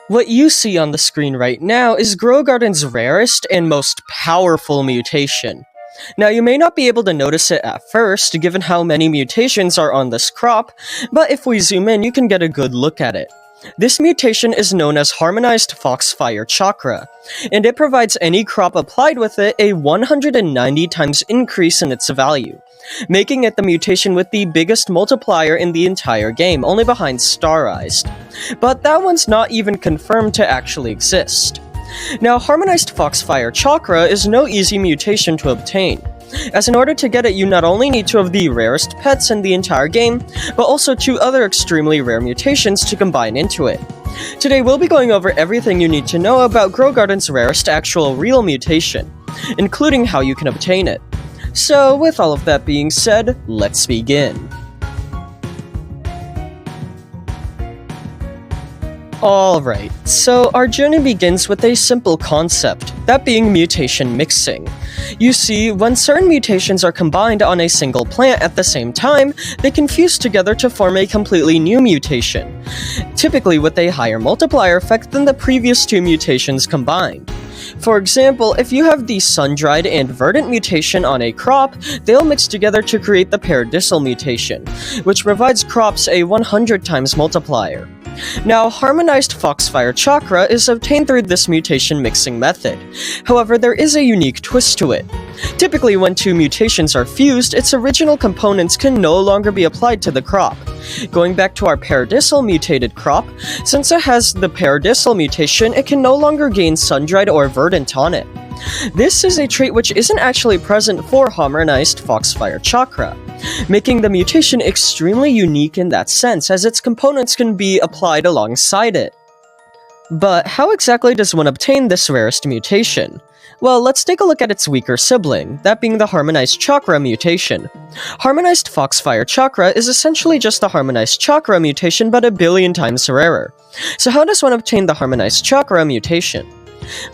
What you see on the screen right now is Grow Garden's rarest and most powerful mutation. Now, you may not be able to notice it at first, given how many mutations are on this crop, but if we zoom in, you can get a good look at it. This mutation is known as Harmonized Foxfire Chakra, and it provides any crop applied with it a 190 times increase in its value, making it the mutation with the biggest multiplier in the entire game, only behind RAREST. But that one's not even confirmed to actually exist. Now, Harmonized Foxfire Chakra is no easy mutation to obtain, as in order to get it you not only need 2 of the rarest pets in the entire game, but also 2 other extremely rare mutations to combine into it. Today we'll be going over everything you need to know about Grow Garden's rarest actual real mutation, including how you can obtain it. So with all of that being said, let's begin. Alright, so our journey begins with a simple concept, that being mutation mixing. You see, when certain mutations are combined on a single plant at the same time, they can fuse together to form a completely new mutation, typically with a higher multiplier effect than the previous 2 mutations combined. For example, if you have the sun-dried and verdant mutation on a crop, they'll mix together to create the paradisal mutation, which provides crops a 100 times multiplier. Now, Harmonized Foxfire Chakra is obtained through this mutation mixing method. However, there is a unique twist to it. Typically, when 2 mutations are fused, its original components can no longer be applied to the crop. Going back to our paradisal mutated crop, since it has the paradisal mutation, it can no longer gain sun-dried or verdant on it. This is a trait which isn't actually present for Harmonized Foxfire Chakra, making the mutation extremely unique in that sense, as its components can be applied alongside it. But how exactly does one obtain this rarest mutation? Well, let's take a look at its weaker sibling, that being the Harmonized Chakra mutation. Harmonized Foxfire Chakra is essentially just the Harmonized Chakra mutation but a billion times rarer. So how does one obtain the Harmonized Chakra mutation?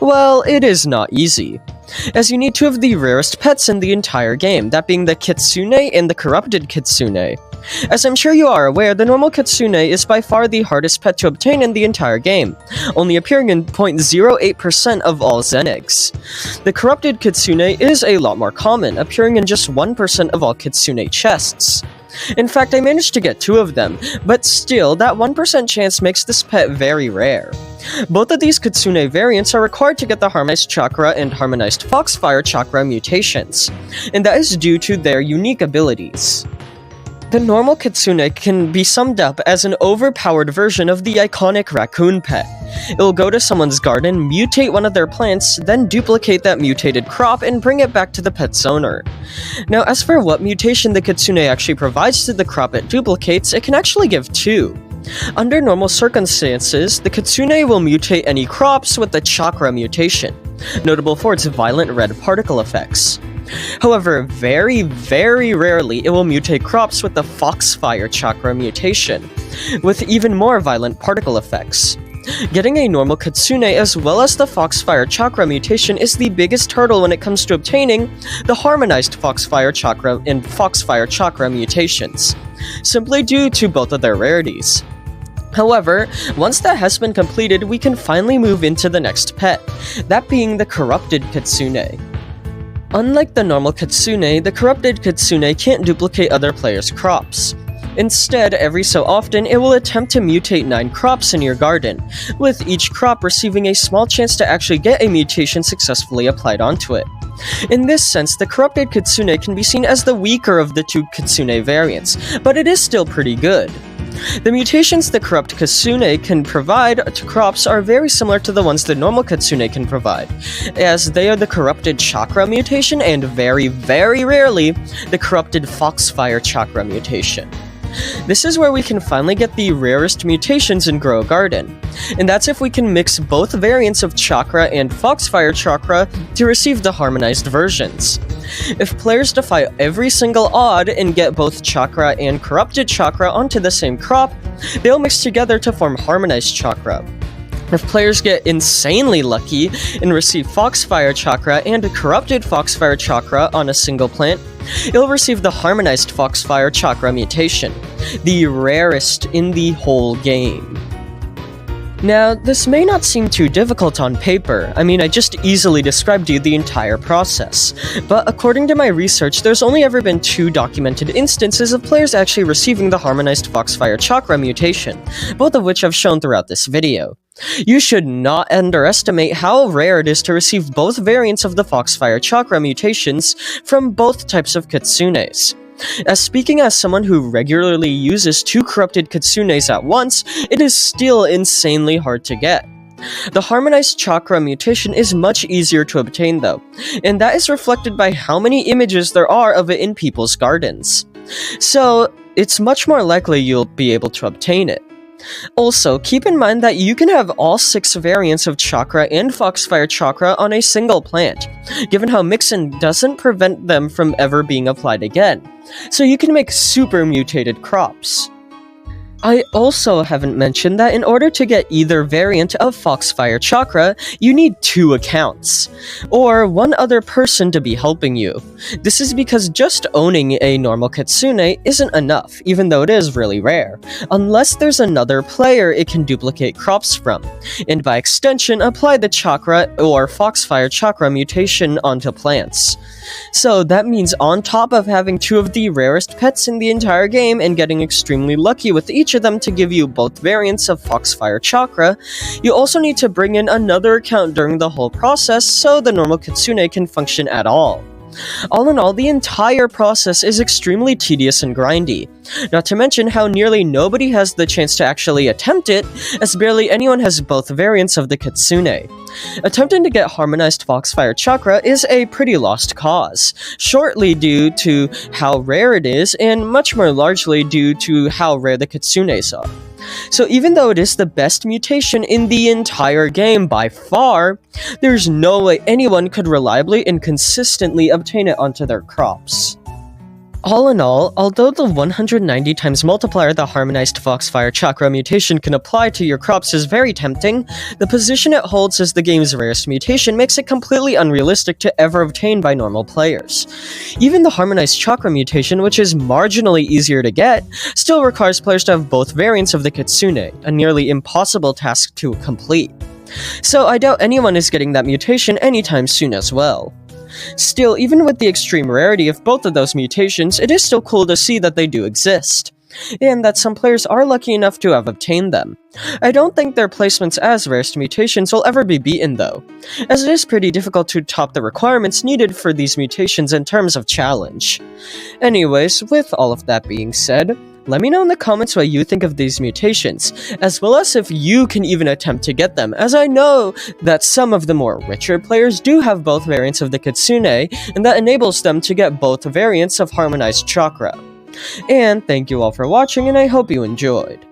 Well, it is not easy, as you need 2 of the rarest pets in the entire game, that being the Kitsune and the Corrupted Kitsune. As I'm sure you are aware, the normal Kitsune is by far the hardest pet to obtain in the entire game, only appearing in 0.08% of all Zen eggs. The Corrupted Kitsune is a lot more common, appearing in just 1% of all Kitsune chests. In fact, I managed to get 2 of them, but still, that 1% chance makes this pet very rare. Both of these Kitsune variants are required to get the Harmonized Chakra and Harmonized Foxfire Chakra mutations, and that is due to their unique abilities. The normal Kitsune can be summed up as an overpowered version of the iconic raccoon pet. It will go to someone's garden, mutate one of their plants, then duplicate that mutated crop and bring it back to the pet's owner. Now, as for what mutation the Kitsune actually provides to the crop it duplicates, it can actually give 2. Under normal circumstances, the Kitsune will mutate any crops with the Chakra mutation, notable for its violent red particle effects. However, very, very rarely it will mutate crops with the Foxfire Chakra mutation, with even more violent particle effects. Getting a normal Kitsune as well as the Foxfire Chakra mutation is the biggest hurdle when it comes to obtaining the Harmonized Foxfire Chakra and Foxfire Chakra mutations, simply due to both of their rarities. However, once that has been completed, we can finally move into the next pet, that being the Corrupted Kitsune. Unlike the normal Kitsune, the Corrupted Kitsune can't duplicate other players' crops. Instead, every so often, it will attempt to mutate 9 crops in your garden, with each crop receiving a small chance to actually get a mutation successfully applied onto it. In this sense, the Corrupted Kitsune can be seen as the weaker of the 2 Kitsune variants, but it is still pretty good. The mutations the Corrupt Kitsune can provide to crops are very similar to the ones the normal Kitsune can provide, as they are the Corrupted Chakra mutation and very, very rarely, the Corrupted Foxfire Chakra mutation. This is where we can finally get the rarest mutations in Grow Garden, and that's if we can mix both variants of Chakra and Foxfire Chakra to receive the harmonized versions. If players defy every single odd and get both Chakra and Corrupted Chakra onto the same crop, they'll mix together to form Harmonized Chakra. If players get insanely lucky and receive Foxfire Chakra and Corrupted Foxfire Chakra on a single plant, it'll receive the Harmonized Foxfire Chakra mutation, the rarest in the whole game. Now, this may not seem too difficult on paper. I mean, I just easily described to you the entire process. But according to my research, there's only ever been 2 documented instances of players actually receiving the harmonized Foxfire chakra mutation, both of which I've shown throughout this video. You should not underestimate how rare it is to receive both variants of the Foxfire chakra mutations from both types of kitsunes. Speaking as someone who regularly uses 2 corrupted kitsunes at once, it is still insanely hard to get. The harmonized chakra mutation is much easier to obtain though, and that is reflected by how many images there are of it in people's gardens. So, it's much more likely you'll be able to obtain it. Also, keep in mind that you can have all 6 variants of chakra and Foxfire chakra on a single plant, given how mixin doesn't prevent them from ever being applied again, so you can make super mutated crops. I also haven't mentioned that in order to get either variant of Foxfire chakra, you need 2 accounts, or 1 other person to be helping you. This is because just owning a normal kitsune isn't enough, even though it is really rare, unless there's another player it can duplicate crops from, and by extension apply the chakra or Foxfire chakra mutation onto plants. So that means on top of having 2 of the rarest pets in the entire game and getting extremely lucky with each of them to give you both variants of Foxfire chakra, you also need to bring in another account during the whole process so the normal kitsune can function at all. All in all, the entire process is extremely tedious and grindy, not to mention how nearly nobody has the chance to actually attempt it, as barely anyone has both variants of the kitsune. Attempting to get harmonized Foxfire chakra is a pretty lost cause, shortly due to how rare it is, and much more largely due to how rare the kitsunes are. So even though it is the best mutation in the entire game by far, there's no way anyone could reliably and consistently obtain it onto their crops. All in all, although the 190 times multiplier the harmonized Foxfire chakra mutation can apply to your crops is very tempting, the position it holds as the game's rarest mutation makes it completely unrealistic to ever obtain by normal players. Even the harmonized chakra mutation, which is marginally easier to get, still requires players to have both variants of the kitsune, a nearly impossible task to complete. So I doubt anyone is getting that mutation anytime soon as well. Still, even with the extreme rarity of both of those mutations, it is still cool to see that they do exist, and that some players are lucky enough to have obtained them. I don't think their placements as rarest mutations will ever be beaten though, as it is pretty difficult to top the requirements needed for these mutations in terms of challenge. Anyways, with all of that being said, let me know in the comments what you think of these mutations, as well as if you can even attempt to get them, as I know that some of the more richer players do have both variants of the kitsune, and that enables them to get both variants of harmonized chakra. And thank you all for watching, and I hope you enjoyed.